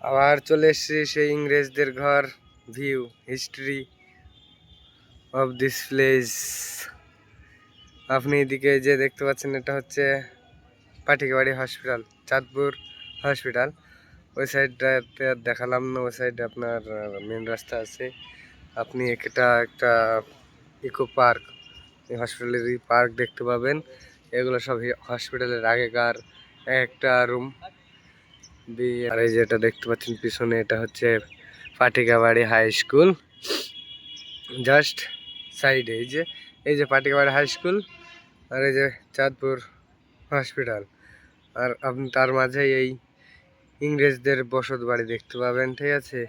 আবার চলে এসেছি সেই ইংরেজদের ঘর, view history of this place. আপনি এদিকে যে দেখতে পাচ্ছেন এটা হচ্ছে পাটিকাবাড়ি হসপিটাল, চাঁদপুর হসপিটাল। ওই সাইডটাতে দেখালাম না, ওই সাইডে আপনার মেন রাস্তা আছে। আপনি এটা একটা ইকো পার্ক, এই হসপিটালের পার্ক দেখতে পাবেন। এগুলো সব হসপিটালের আগেকার একটা রুম। আর এই যেটা দেখতে পাচ্ছেন পিছনে, এটা হচ্ছে পাটিকাবাড়ি হাই স্কুল। জাস্ট সাইডে এই যে পাটিকাবাড়ি হাই স্কুল, আর এই যে চাঁদপুর হসপিটাল। আর আপনি তার মাঝে এই ইংরেজদের বসত বাড়ি দেখতে পাবেন। ঠিক আছে,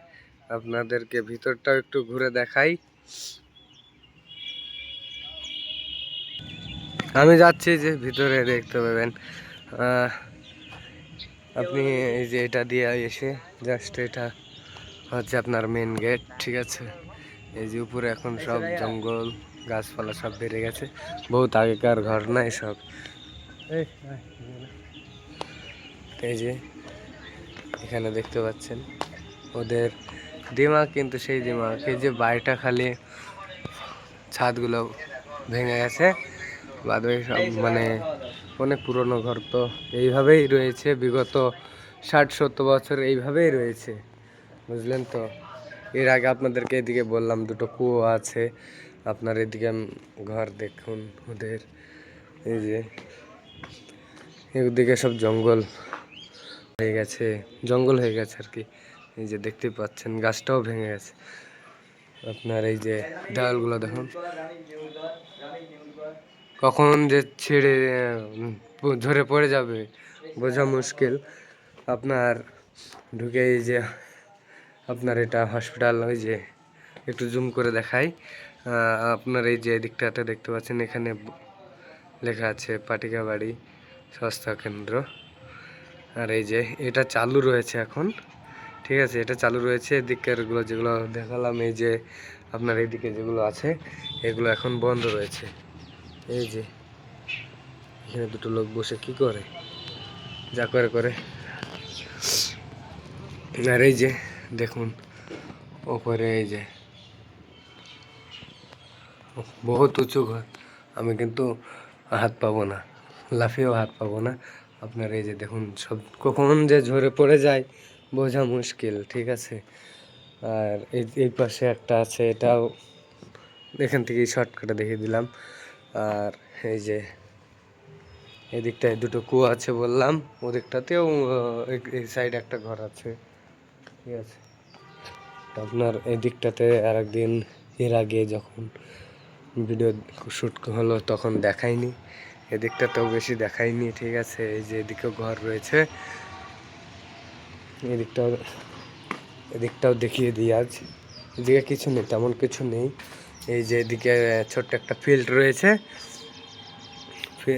আপনাদেরকে ভিতরটাও একটু ঘুরে দেখাই। আমি যাচ্ছি যে ভিতরে দেখতে পাবেন। আপনি এই যে এটা দিয়ে এসে জাস্ট এটা হচ্ছে আপনার মেন গেট। ঠিক আছে, এই যে উপরে এখন সব জঙ্গল গাছপালা সব বেড়ে গেছে, বহুত আগেকার ঘর না এসব। এই যে এখানে দেখতে পাচ্ছেন ওদের দিমাগ, কিন্তু সেই দিমাগ এই যে বাড়িটা খালি ছাদগুলো ভেঙে গেছে, বাদ বাকি সব মানে অনেক পুরনো ঘর। তো এইভাবেই রয়েছে বিগত 60-70 বছর এইভাবেই রয়েছে, বুঝলেন তো। এর আগে আপনাদেরকে এদিকে বললাম দুটো কুয়ো আছে। আপনার এদিকে ঘর দেখুন ওদের, এই যে এদিকে সব জঙ্গল হয়ে গেছে, জঙ্গল হয়ে গেছে আর কি। এই যে দেখতে পাচ্ছেন গাছটাও ভেঙে গেছে। আপনার এই যে দেওয়ালগুলো দেখুন, কখন যে ছেড়ে ঝরে পড়ে যাবে বোঝা মুশকিল। আপনার ঢুকে এই যে আপনার এটা হসপিটাল, ওই যে একটু জুম করে দেখাই। আপনার এই যে দিকটাতে দেখতে পাচ্ছেন, এখানে লেখা আছে পাটিকাবাড়ি স্বাস্থ্য কেন্দ্র। আর এই যে এটা চালু রয়েছে এখন। ঠিক আছে, এটা চালু রয়েছে। এদিকেরগুলো যেগুলো দেখালাম, এই যে আপনার এইদিকে যেগুলো আছে এগুলো এখন বন্ধ রয়েছে। এই যে এখানে দুটো লোক বসে কি করে, যা করে করে। আর এই যে দেখুন ওপরে এই যে বহুত উঁচু ঘর, আমি কিন্তু হাত পাবো না, লাফিয়েও হাত পাবো না। আপনার এই যে দেখুন সব কখন যে ঝরে পড়ে যায় বোঝা মুশকিল। ঠিক আছে, আর এই পাশে একটা আছে, এটাও এখান থেকেই শর্টকাটে দেখিয়ে দিলাম। আর এই যে এদিকটায় দুটো কুয়ো আছে বললাম, ওদিকটাতেও এই সাইডে একটা ঘর আছে। ঠিক আছে, আপনার এই দিকটাতে আর একদিন এর আগে যখন ভিডিও শ্যুট হলো তখন দেখাইনি, এদিকটাতেও বেশি দেখাইনি। ঠিক আছে, এই যে এদিকেও ঘর রয়েছে, এদিকটাও দেখিয়ে দিই আজ। এদিকে কিছু নেই, তেমন কিছু নেই। এই যে এদিকে ছোট্ট একটা ফিল্ড রয়েছে,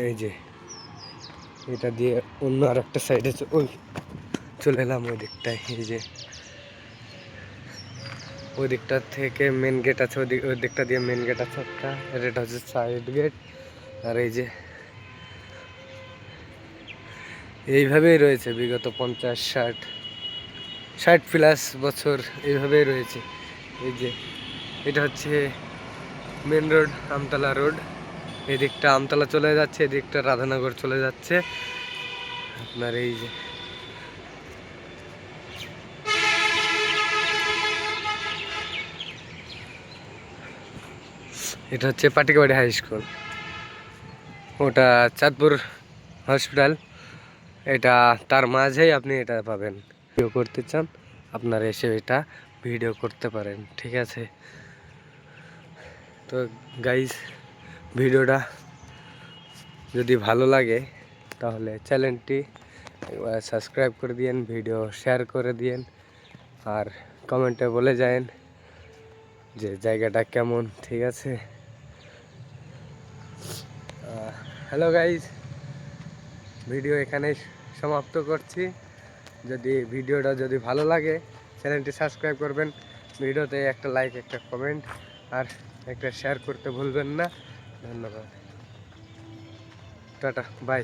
এই যে এটা দিয়ে অন্য আর একটা সাইডে ওই চলে এলাম ওই দিকটায়। এই যে ওই দিকটা থেকে মেন গেট আছে, ওই দিকটা দিয়ে মেন গেট আছে একটা, আর এটা হচ্ছে সাইড গেট। আর এই যে এইভাবেই রয়েছে বিগত 50-60 প্লাস বছর এইভাবেই রয়েছে। এই যে এটা হচ্ছে মেন রোড, আমতলা রোড। এদিকটা আমতলা চলে যাচ্ছে, এদিকটা রাধানগর চলে যাচ্ছে। আপনার এই যে এটা হচ্ছে পাটিকাবাড়ি হাই স্কুল, ওটা চাঁদপুর হসপিটাল। এটা তার মাঝেই আপনি এটা পাবেন। ভিডিও করতে চান আপনারা এসে এটা ভিডিও করতে পারেন। ঠিক আছে, তো গাইস ভিডিওটা যদি ভালো লাগে তাহলে চ্যানেলটি সাবস্ক্রাইব করে দিন, ভিডিও শেয়ার করে দিন, আর কমেন্টে বলে যান যে জায়গাটা কেমন। ঠিক আছে, হ্যালো গাইস, ভিডিও এখানেই সমাপ্ত করছি। যদি ভিডিওটা যদি ভালো লাগে চ্যানেলটি সাবস্ক্রাইব করবেন, ভিডিওতে একটা লাইক, একটা কমেন্ট আর একটা শেয়ার করতে ভুলবেন না। ধন্যবাদ, টাটা, বাই।